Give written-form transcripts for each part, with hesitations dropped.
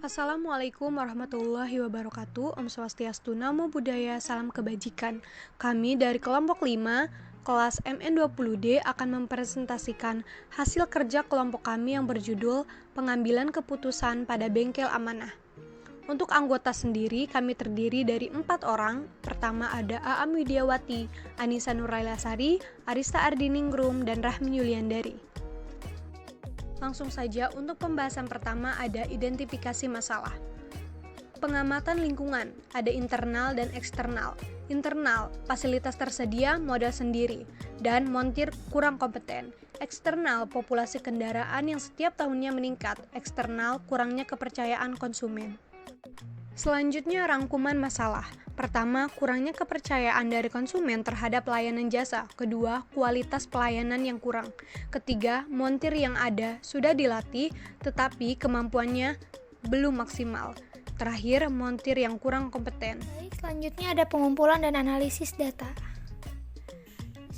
Assalamualaikum warahmatullahi wabarakatuh. Om Swastiastu, Namo Buddhaya, salam kebajikan. Kami dari kelompok 5, kelas MN20D akan mempresentasikan hasil kerja kelompok kami yang berjudul Pengambilan Keputusan pada Bengkel Amanah. Untuk anggota sendiri, kami terdiri dari 4 orang. Pertama ada Aam Widiawati, Anissa Nurailasari, Arista Ardiningrum, dan Rahmi Yuliandari. Langsung saja untuk pembahasan pertama ada identifikasi masalah. Pengamatan lingkungan, ada internal dan eksternal. Internal, fasilitas tersedia, modal sendiri, dan montir kurang kompeten. Eksternal, populasi kendaraan yang setiap tahunnya meningkat. Eksternal, kurangnya kepercayaan konsumen. Selanjutnya rangkuman masalah. Pertama, kurangnya kepercayaan dari konsumen terhadap layanan jasa. Kedua, kualitas pelayanan yang kurang. Ketiga, montir yang ada sudah dilatih tetapi kemampuannya belum maksimal. Terakhir, montir yang kurang kompeten. Baik, selanjutnya ada pengumpulan dan analisis data.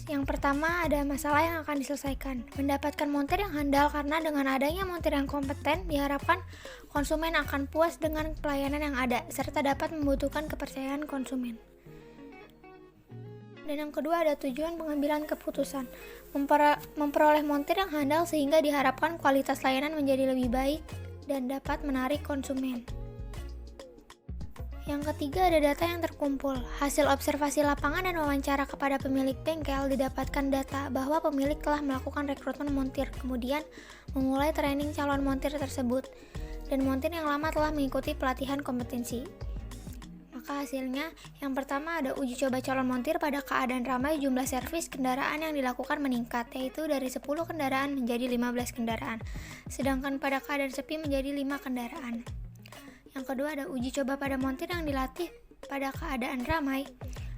Yang pertama ada masalah yang akan diselesaikan. Mendapatkan montir yang handal, karena dengan adanya montir yang kompeten diharapkan konsumen akan puas dengan pelayanan yang ada serta dapat membutuhkan kepercayaan konsumen. Dan yang kedua ada tujuan pengambilan keputusan. Memperoleh montir yang handal sehingga diharapkan kualitas layanan menjadi lebih baik dan dapat menarik konsumen. Yang ketiga ada data yang terkumpul. Hasil observasi lapangan dan wawancara kepada pemilik bengkel didapatkan data bahwa pemilik telah melakukan rekrutmen montir, kemudian memulai training calon montir tersebut, dan montir yang lama telah mengikuti pelatihan kompetensi. Maka hasilnya, yang pertama ada uji coba calon montir pada keadaan ramai, jumlah servis kendaraan yang dilakukan meningkat, yaitu dari 10 kendaraan menjadi 15 kendaraan, sedangkan pada keadaan sepi menjadi 5 kendaraan. Yang kedua ada uji coba pada montir yang dilatih pada keadaan ramai.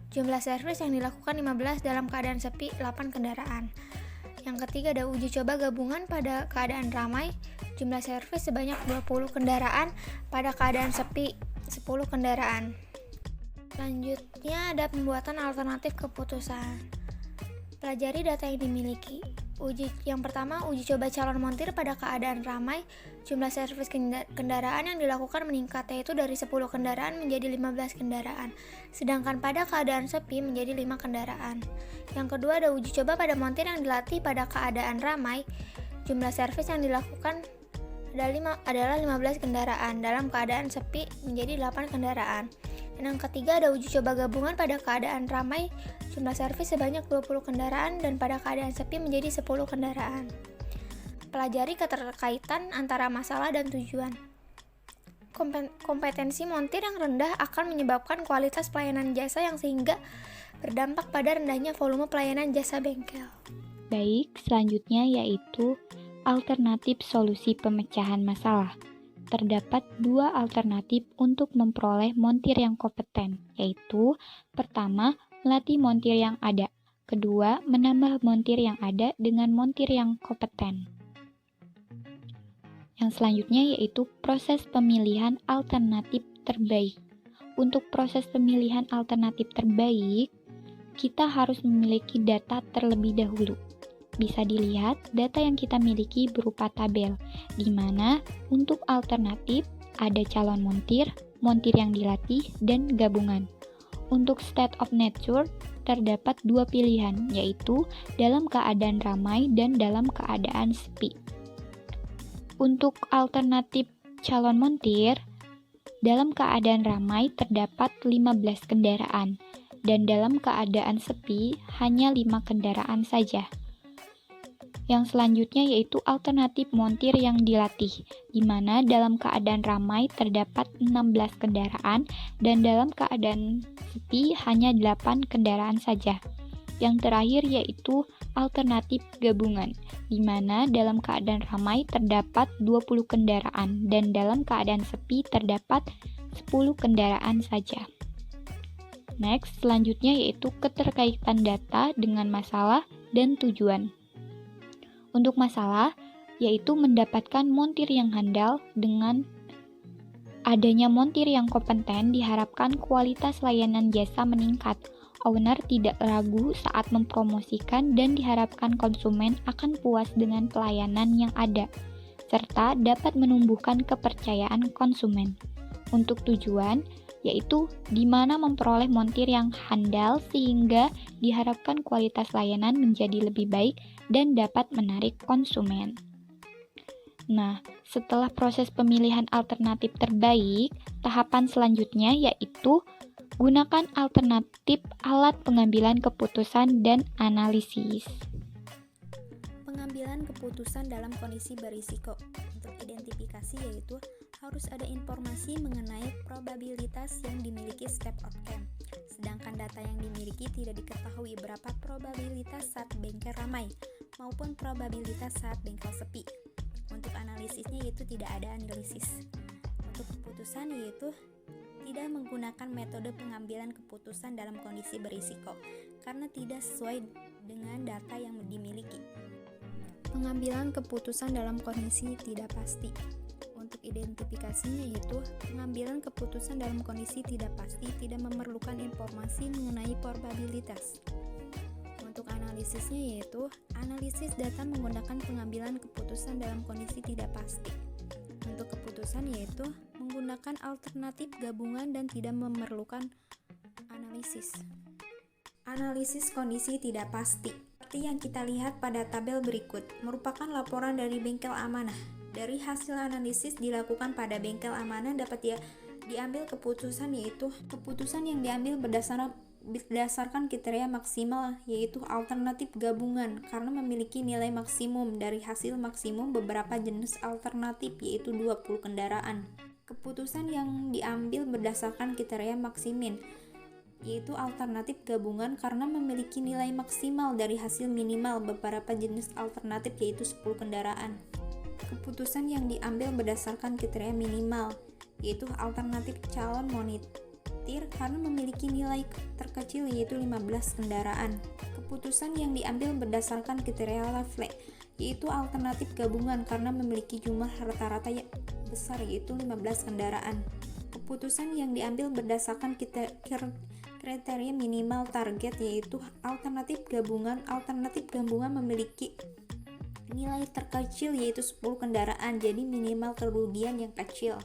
Jumlah servis yang dilakukan 15, dalam keadaan sepi 8 kendaraan. Yang ketiga ada uji coba gabungan pada keadaan ramai. Jumlah servis sebanyak 20 kendaraan, pada keadaan sepi 10 kendaraan. Selanjutnya ada pembuatan alternatif keputusan. Pelajari data yang dimiliki. Yang pertama, uji coba calon montir pada keadaan ramai. Jumlah servis kendaraan yang dilakukan meningkat, yaitu dari 10 kendaraan menjadi 15 kendaraan, sedangkan pada keadaan sepi menjadi 5 kendaraan. Yang kedua ada uji coba pada montir yang dilatih pada keadaan ramai. Jumlah servis yang dilakukan adalah 15 kendaraan, dalam keadaan sepi menjadi 8 kendaraan. Dan yang ketiga ada uji coba gabungan pada keadaan ramai. Jumlah servis sebanyak 20 kendaraan dan pada keadaan sepi menjadi 10 kendaraan. Pelajari keterkaitan antara masalah dan tujuan. Kompetensi montir yang rendah akan menyebabkan kualitas pelayanan jasa yang sehingga berdampak pada rendahnya volume pelayanan jasa bengkel. Baik, selanjutnya yaitu alternatif solusi pemecahan masalah. Terdapat 2 alternatif untuk memperoleh montir yang kompeten, yaitu pertama, melatih montir yang ada. Kedua, menambah montir yang ada dengan montir yang kompeten. Yang selanjutnya yaitu proses pemilihan alternatif terbaik. Untuk proses pemilihan alternatif terbaik, kita harus memiliki data terlebih dahulu. Bisa dilihat, data yang kita miliki berupa tabel, di mana untuk alternatif ada calon montir, montir yang dilatih, dan gabungan. Untuk state of nature, terdapat 2 pilihan, yaitu dalam keadaan ramai dan dalam keadaan sepi. Untuk alternatif calon montir, dalam keadaan ramai terdapat 15 kendaraan, dan dalam keadaan sepi hanya 5 kendaraan saja. Yang selanjutnya yaitu alternatif montir yang dilatih, di mana dalam keadaan ramai terdapat 16 kendaraan dan dalam keadaan sepi hanya 8 kendaraan saja. Yang terakhir yaitu alternatif gabungan, di mana dalam keadaan ramai terdapat 20 kendaraan dan dalam keadaan sepi terdapat 10 kendaraan saja. Next, selanjutnya yaitu keterkaitan data dengan masalah dan tujuan. Untuk masalah, yaitu mendapatkan montir yang handal. Dengan adanya montir yang kompeten, diharapkan kualitas layanan jasa meningkat. Owner tidak ragu saat mempromosikan dan diharapkan konsumen akan puas dengan pelayanan yang ada. serta dapat menumbuhkan kepercayaan konsumen. Untuk tujuan, yaitu di mana memperoleh montir yang handal sehingga diharapkan kualitas layanan menjadi lebih baik dan dapat menarik konsumen. Nah, setelah proses pemilihan alternatif terbaik, tahapan selanjutnya yaitu gunakan alternatif alat pengambilan keputusan dan analisis. Pengambilan keputusan dalam kondisi berisiko. Untuk identifikasi yaitu harus ada informasi mengenai probabilitas yang dimiliki step outcome. Sedangkan data yang dimiliki tidak diketahui berapa probabilitas saat bengkel ramai maupun probabilitas saat bengkel sepi. Untuk analisisnya yaitu tidak ada analisis. Untuk keputusan yaitu tidak menggunakan metode pengambilan keputusan dalam kondisi berisiko karena tidak sesuai dengan data yang dimiliki. Pengambilan keputusan dalam kondisi tidak pasti. Untuk identifikasinya yaitu pengambilan keputusan dalam kondisi tidak pasti tidak memerlukan informasi mengenai probabilitas. Untuk analisisnya yaitu analisis data menggunakan pengambilan keputusan dalam kondisi tidak pasti. Untuk keputusan yaitu menggunakan alternatif gabungan dan tidak memerlukan analisis. Analisis kondisi tidak pasti seperti yang kita lihat pada tabel berikut merupakan laporan dari bengkel amanah. Dari hasil analisis dilakukan pada bengkel amanah dapat diambil keputusan yaitu keputusan yang diambil berdasarkan kriteria maksimal yaitu alternatif gabungan karena memiliki nilai maksimum dari hasil maksimum beberapa jenis alternatif yaitu 20 kendaraan. Keputusan yang diambil berdasarkan kriteria maksimin yaitu alternatif gabungan karena memiliki nilai maksimal dari hasil minimal beberapa jenis alternatif yaitu 10 kendaraan. Keputusan yang diambil berdasarkan kriteria minimal yaitu alternatif calon monitor karena memiliki nilai terkecil yaitu 15 kendaraan. Keputusan yang diambil berdasarkan kriteria level yaitu alternatif gabungan karena memiliki jumlah rata-rata yang besar yaitu 15 kendaraan. Keputusan yang diambil berdasarkan kriteria minimal target yaitu alternatif gabungan memiliki nilai terkecil yaitu 10 kendaraan jadi minimal kerugian yang kecil.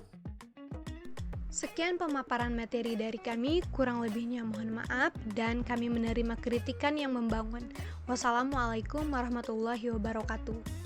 Sekian pemaparan materi dari kami, kurang lebihnya mohon maaf dan kami menerima kritikan yang membangun. Wassalamualaikum warahmatullahi wabarakatuh.